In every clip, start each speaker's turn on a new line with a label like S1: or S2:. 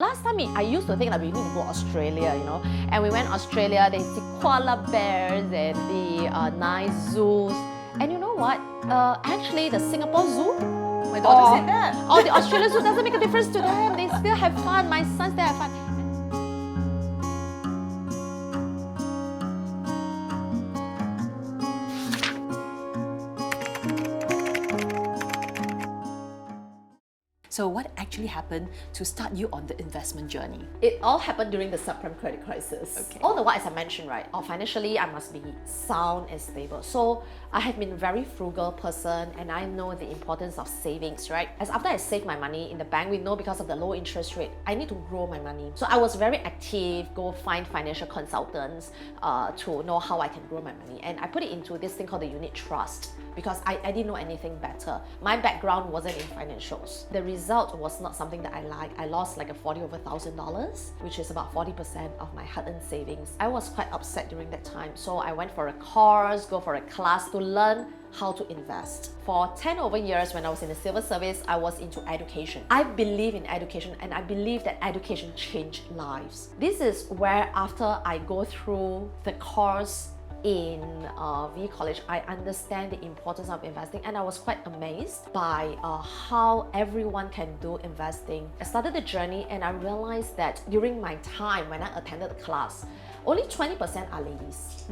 S1: Last time I used to think that we need to go Australia, and we went Australia, they see koala bears and the nice zoos. And you know what? Actually, the Singapore Zoo,
S2: My daughter said that.
S1: or the Australian Zoo doesn't make a difference to them. They still have fun. My sons still have fun.
S2: So what actually happened to start you on the investment journey?
S1: It all happened during the subprime credit crisis.
S2: Okay.
S1: All the while, as I mentioned, right, financially I must be sound and stable. So I have been a very frugal person, and I know the importance of savings, right? As after I save my money in the bank, we know because of the low interest rate, I need to grow my money. So I was very active, go find financial consultants to know how I can grow my money. And I put it into this thing called the unit trust, because I didn't know anything better. My background wasn't in financials. The result was not something that I liked. I lost like over $40,000, which is about 40% of my hard-earned savings. I was quite upset during that time. So I went for a course, go for a class to learn how to invest. For 10 over years when I was in the civil service, I was into education. I believe in education, and I believe that education changed lives. This is where after I go through the course in V College, I understand the importance of investing, and I was quite amazed by how everyone can do investing. I started the journey, and I realized that during my time when I attended the class, only 20% are ladies.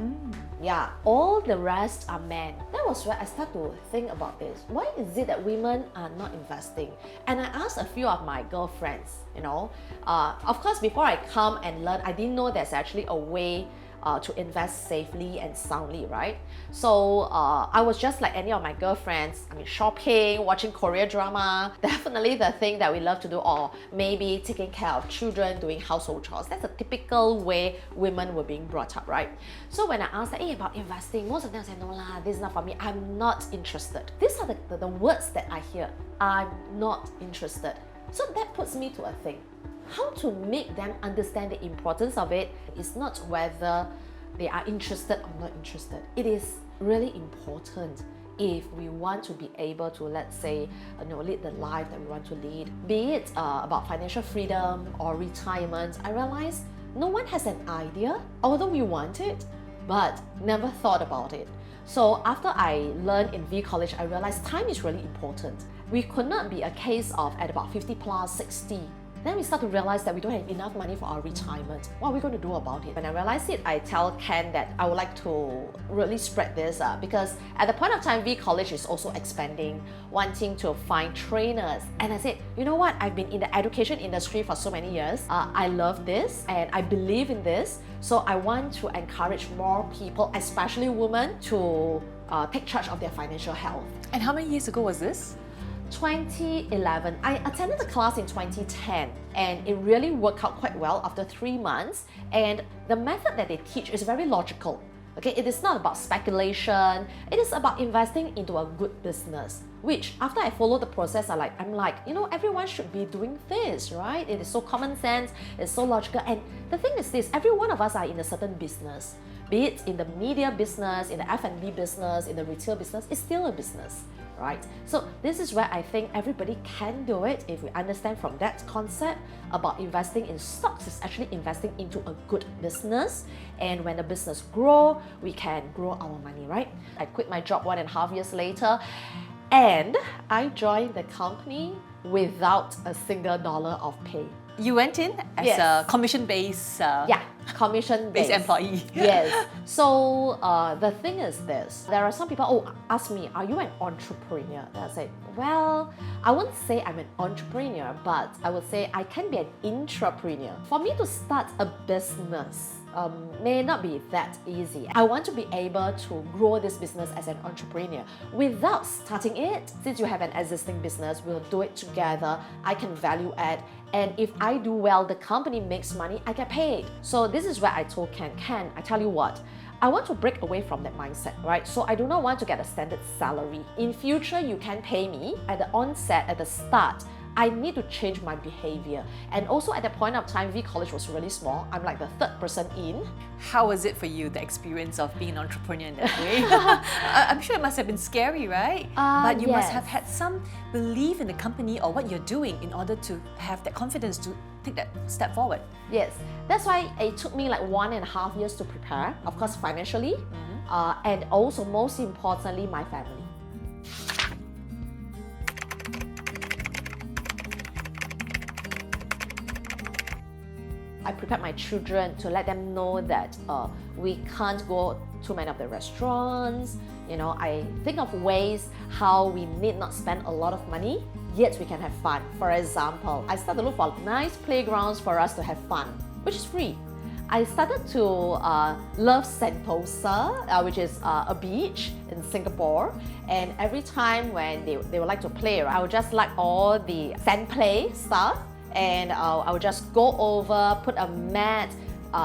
S1: Yeah, all the rest are men. That was where I started to think about this. Why is it that women are not investing? And I asked a few of my girlfriends, of course, before I come and learn, I didn't know there's actually a way to invest safely and soundly, right? So I was just like any of my girlfriends. Shopping, watching Korean drama, definitely the thing that we love to do, or maybe taking care of children, doing household chores. That's a typical way women were being brought up, right? So when I asked about investing, most of them said, no lah, this is not for me, I'm not interested. These are the words that I hear, I'm not interested. So that puts me to a thing. How to make them understand the importance of it is not whether they are interested or not interested. It is really important if we want to be able to, let's say, lead the life that we want to lead. Be it about financial freedom or retirement, I realize no one has an idea, although we want it, but never thought about it. So after I learned in V College, I realized time is really important. We could not be a case of at about 50 plus, 60. Then we start to realize that we don't have enough money for our retirement. What are we going to do about it? When I realized it, I tell Ken that I would like to really spread this because at the point of time, V College is also expanding, wanting to find trainers. And I said, you know what? I've been in the education industry for so many years. I love this and I believe in this. So I want to encourage more people, especially women, to take charge of their financial health.
S2: And how many years ago was this?
S1: 2011. I attended the class in 2010, and it really worked out quite well after 3 months. And the method that they teach is very logical. Okay, it is not about speculation. It is about investing into a good business. Which, after I follow the process, I'm like, everyone should be doing this, right? It is so common sense. It's so logical. And the thing is this: every one of us are in a certain business. Be it in the media business, in the F&B business, in the retail business, it's still a business. Right? So this is where I think everybody can do it if we understand from that concept about investing in stocks is actually investing into a good business, and when the business grow, we can grow our money, right? I quit my job 1.5 years later, and I joined the company without a single dollar of pay.
S2: You went in as a commission-based
S1: commission-based
S2: employee.
S1: Yes. So the thing is this: there are some people ask me, "Are you an entrepreneur?" And I say, "Well, I wouldn't say I'm an entrepreneur, but I would say I can be an intrapreneur." For me to start a business may not be that easy. I want to be able to grow this business as an entrepreneur without starting it. Since you have an existing business, we'll do it together. I can value add, and if I do well, the company makes money, I get paid. So this is where I told Ken, I tell you what, I want to break away from that mindset, right? So I do not want to get a standard salary. In future, you can pay me at the onset, at the start. I need to change my behavior. And also at that point of time, V College was really small. I'm like the third person in.
S2: How was it for you, the experience of being an entrepreneur in that way? I'm sure it must have been scary, right? But you must
S1: yes.
S2: have had some belief in the company or what you're doing in order to have that confidence to take that step forward.
S1: Yes, that's why it took me like 1.5 years to prepare, of course financially, and also most importantly, my family. I prepared my children to let them know that we can't go to many of the restaurants. You know, I think of ways how we need not spend a lot of money, yet we can have fun. For example, I started to look for nice playgrounds for us to have fun, which is free. I started to love Sentosa, which is a beach in Singapore. And every time when they would like to play, I would just like all the sand play stuff. And I would just go over, put a mat,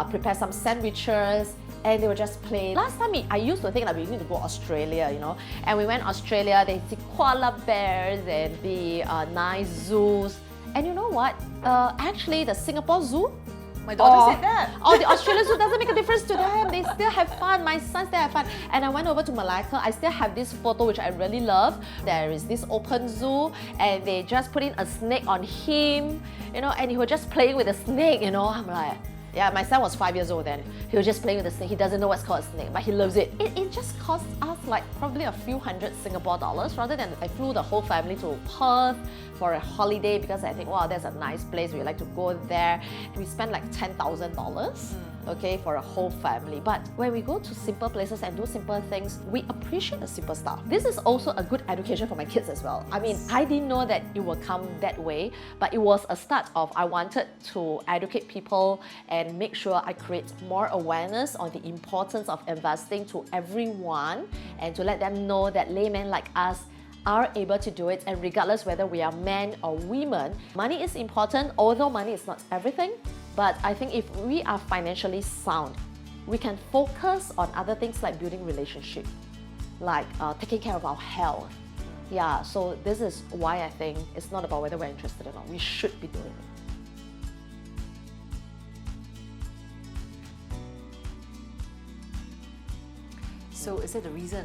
S1: prepare some sandwiches, and they would just play. Last time I used to think that we need to go Australia, you know, and we went Australia, they see koala bears and the nice zoos. And you know what? Actually, the Singapore Zoo,
S2: My daughter said that.
S1: or the Australian Zoo doesn't make a difference to them. They still have fun. My sons still have fun. And I went over to Malacca. I still have this photo which I really love. There is this open zoo and they just put in a snake on him, you know, and he was just playing with the snake, you know. I'm like, yeah, my son was 5 years old then. He was just playing with the snake. He doesn't know what's called a snake, but he loves it. It just cost us like probably a few hundred Singapore dollars rather than I flew the whole family to Perth for a holiday because I think, wow, that's a nice place. We like to go there. We spent like $10,000. Okay, for a whole family. But when we go to simple places and do simple things, we appreciate the simple stuff. This is also a good education for my kids as well. I mean, I didn't know that it would come that way, but it was a start of I wanted to educate people and make sure I create more awareness on the importance of investing to everyone and to let them know that laymen like us are able to do it, and regardless whether we are men or women, money is important, although money is not everything. But I think if we are financially sound, we can focus on other things like building relationship, like taking care of our health. Yeah, so this is why I think it's not about whether we're interested or not. We should be doing it.
S2: So is that the reason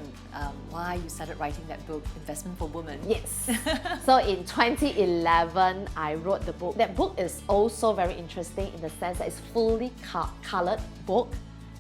S2: why you started writing that book, Investment for Women?
S1: Yes. So in 2011, I wrote the book. That book is also very interesting in the sense that it's fully colored book.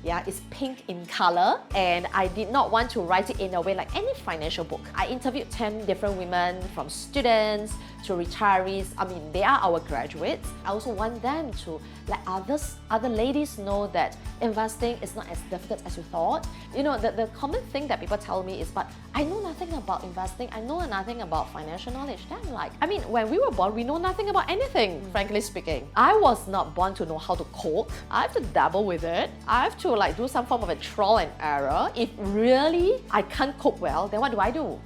S1: Yeah, it's pink in color, and I did not want to write it in a way like any financial book. I interviewed 10 different women, from students to retirees. I mean, they are our graduates. I also want them to let other ladies know that investing is not as difficult as you thought. You know, the common thing that people tell me is, but I know nothing about investing, I know nothing about financial knowledge. Then I'm like, I mean, when we were born, we know nothing about anything, frankly speaking. I was not born to know how to cook. I have to dabble with it. I have to like do some form of a trial and error. If really I can't cook well, then what do I do?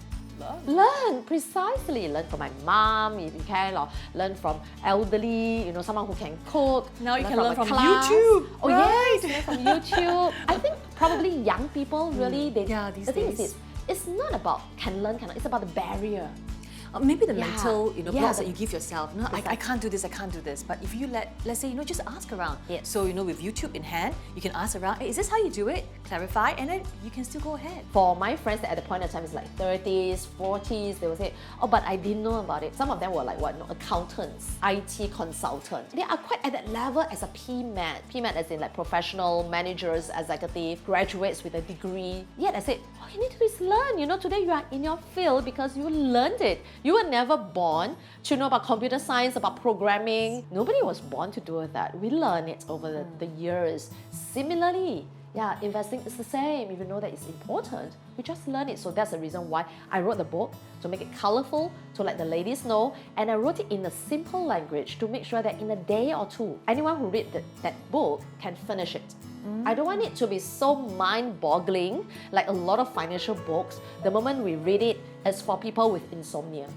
S1: Learn, precisely. Learn from my mom, if you can, or learn from elderly, you know, someone who can cook.
S2: Now you can learn from
S1: class.
S2: YouTube.
S1: Oh
S2: right?
S1: yes, learn from YouTube. I think probably young people really,
S2: these
S1: the thing
S2: days.
S1: is, it's not about cannot, it's about the barrier.
S2: Maybe the
S1: Yeah.
S2: mental,
S1: Yeah,
S2: blocks
S1: the-
S2: that you give yourself. No, I can't do this, I can't do this. But if you let's say, just ask around.
S1: Yes.
S2: So, with YouTube in hand, you can ask around, hey, is this how you do it? Clarify, and then you can still go ahead.
S1: For my friends that at the point of time is like 30s, 40s, they will say, oh, but I didn't know about it. Some of them were like what, accountants, IT consultants. They are quite at that level as a PMAT. PMAT as in like professional managers, executive, graduates with a degree. Yet I said, all you need to do is learn. Today you are in your field because you learned it. You were never born to know about computer science, about programming. Nobody was born to do that. We learn it over the years. Similarly, yeah, investing is the same. If you know that it's important, we just learn it. So that's the reason why I wrote the book, to make it colorful, to let the ladies know. And I wrote it in a simple language to make sure that in a day or two, anyone who read that book can finish it. I don't want it to be so mind-boggling like a lot of financial books. The moment we read it, it's for people with insomnia.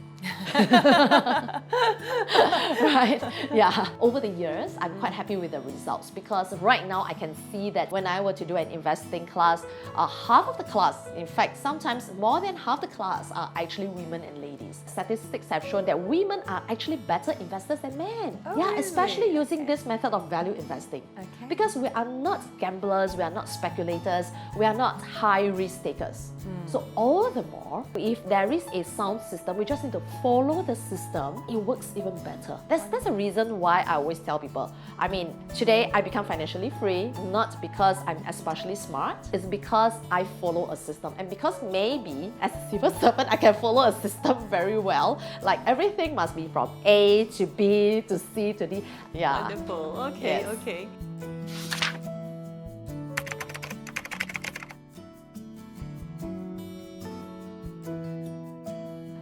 S1: Right? Yeah. Over the years, I'm quite happy with the results because right now I can see that when I were to do an investing class, half of the class, in fact, sometimes more than half the class are actually women and ladies. Statistics have shown that women are actually better investors than men.
S2: Oh,
S1: yeah,
S2: really?
S1: especially using this method of value investing.
S2: Okay.
S1: Because we are not gamblers, we are not speculators, we are not high risk takers. So all the more, if there is a sound system, we just need to follow the system, it works even better. That's the reason why I always tell people, I mean, today I become financially free, not because I'm especially smart, it's because I follow a system. And because maybe as a civil servant, I can follow a system very well. Like everything must be from A to B to C to D. Yeah.
S2: Wonderful. Okay,
S1: Yes.
S2: okay.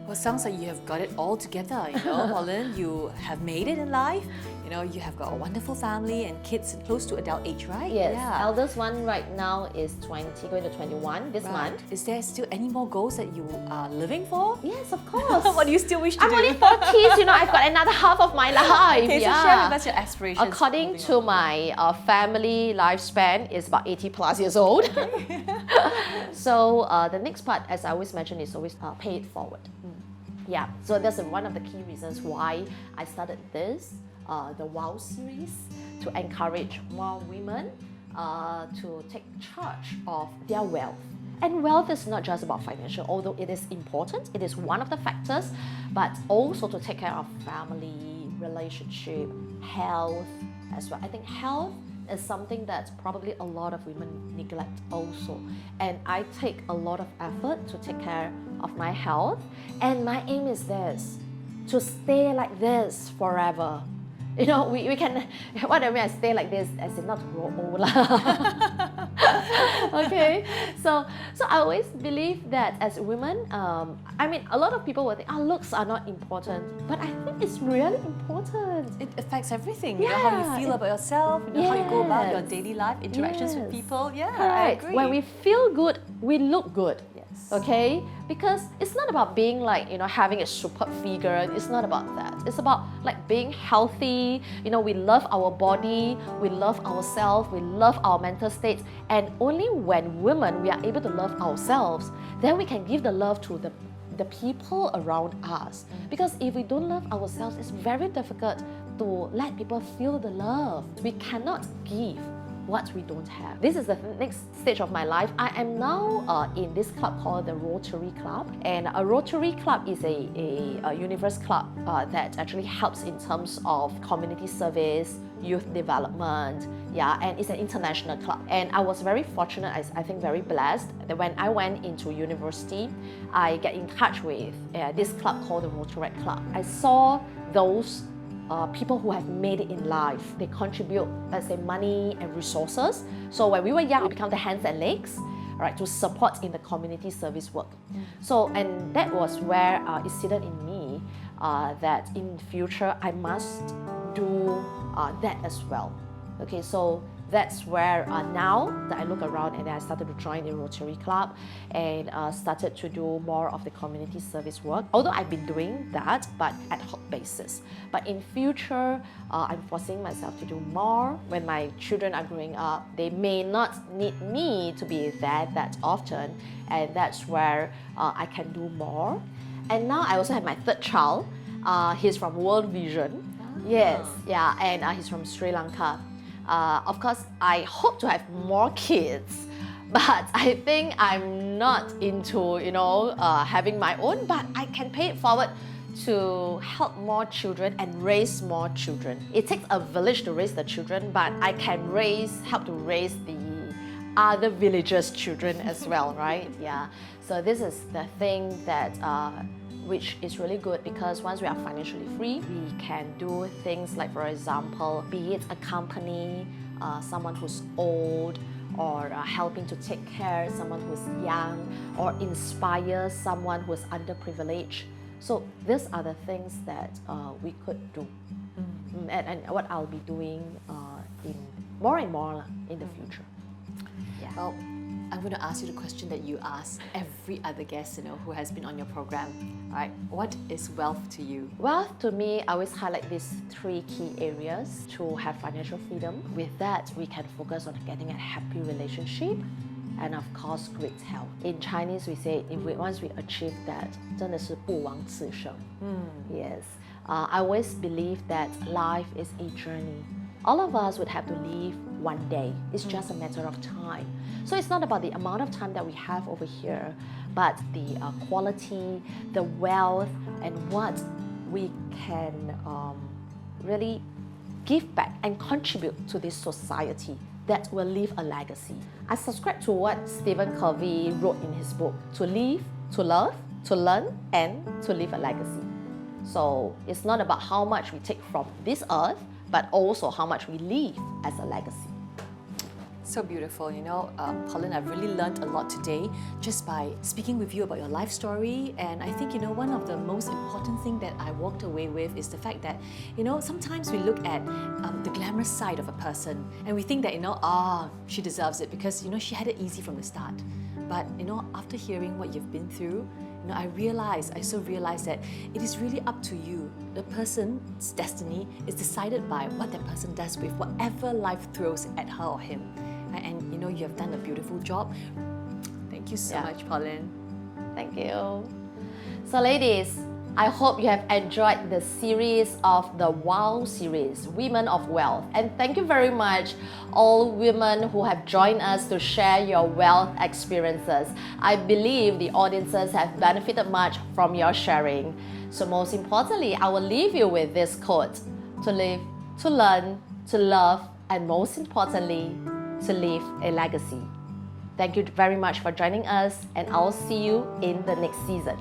S2: Well, sounds like you have got it all together, Pauline. You have made it in life. You have got a wonderful family and kids close to adult age, right?
S1: Yes,
S2: Yeah.
S1: eldest one right now is 20, going to 21 this
S2: Right.
S1: month.
S2: Is there still any more goals that you are living for?
S1: Yes, of course.
S2: What do you still wish to
S1: I'm
S2: do?
S1: only 40s, I've got another half of my life.
S2: Okay, so share with us your aspirations.
S1: According to my family lifespan is about 80 plus years old. So the next part, as I always mention, is always pay it forward. Yeah, so that's one of the key reasons why I started this, the WOW series, to encourage more women to take charge of their wealth. And wealth is not just about financial, although it is important, it is one of the factors, but also to take care of family, relationship, health as well. I think health is something that probably a lot of women neglect also. And I take a lot of effort to take care of my health. And my aim is this, to stay like this forever. We can, what I mean, I stay like this as in not to grow old. Okay, so I always believe that as women, I mean, a lot of people will think, looks are not important, but I think it's really important.
S2: It affects everything.
S1: Yeah,
S2: How you feel about yourself, how you go about your
S1: Yes.
S2: daily life, interactions with
S1: Yes.
S2: people. Yeah, I
S1: Correct.
S2: agree.
S1: When we feel good, we look good.
S2: Yes.
S1: Okay? Because it's not about being like, having a superb figure. It's not about that. It's about like being healthy. We love our body, we love ourselves, we love our mental state. And only when women, we are able to love ourselves, then we can give the love to the people around us. Because if we don't love ourselves, it's very difficult to let people feel the love. We cannot give what we don't have. This is the next stage of my life. I am now in this club called the Rotary Club, and a Rotary Club is a universe club that actually helps in terms of community service, youth development, and it's an international club. And I was very fortunate, I think very blessed, that when I went into university, I get in touch with this club called the Rotary Club. I saw those people who have made it in life. They contribute, let's say, money and resources. So when we were young, we become the hands and legs, right, to support in the community service work. So, and that was where it seated in me that in future I must do that as well. Okay, so that's where now that I look around and then I started to join the Rotary Club and started to do more of the community service work. Although I've been doing that, but ad hoc basis. But in future, I'm forcing myself to do more. When my children are growing up, they may not need me to be there that often, and that's where I can do more. And now I also have my third child. He's from World Vision. Yes, yeah, and he's from Sri Lanka. Of course, I hope to have more kids, but I think I'm not into, having my own, but I can pay it forward to help more children and raise more children. It takes a village to raise the children, but I can help to raise the other villagers' children as well, right? Yeah. So this is the thing that which is really good, because once we are financially free, we can do things like, for example, be it accompany someone who's old, or helping to take care of someone who's young, or inspire someone who's underprivileged. So these are the things that we could do, and what I'll be doing in more and more in the future. Yeah.
S2: Well, I'm going to ask you the question that you ask every other guest, who has been on your program. All right, what is wealth to you?
S1: Wealth to me, I always highlight these 3 key areas to have financial freedom. With that, we can focus on getting a happy relationship and of course great health. In Chinese, we say once we achieve that, 真的是不枉此生. Yes, I always believe that life is a journey. All of us would have to live one day. It's just a matter of time. So it's not about the amount of time that we have over here, but the quality, the wealth, and what we can really give back and contribute to this society that will leave a legacy. I subscribe to what Stephen Covey wrote in his book, to live, to love, to learn, and to leave a legacy. So it's not about how much we take from this earth, but also how much we leave as a legacy.
S2: So beautiful, Pauline, I've really learned a lot today just by speaking with you about your life story. And I think, one of the most important thing that I walked away with is the fact that, sometimes we look at the glamorous side of a person and we think that, she deserves it because, she had it easy from the start. But, after hearing what you've been through, I so realized that it is really up to you. The person's destiny is decided by what that person does with whatever life throws at her or him. And you have done a beautiful job. Thank you so much, Pauline.
S1: Thank you. So ladies, I hope you have enjoyed the series of the WOW series, Women of Wealth. And thank you very much, all women who have joined us to share your wealth experiences. I believe the audiences have benefited much from your sharing. So most importantly, I will leave you with this quote: to live, to learn, to love, and most importantly, to leave a legacy. Thank you very much for joining us, and I'll see you in the next season.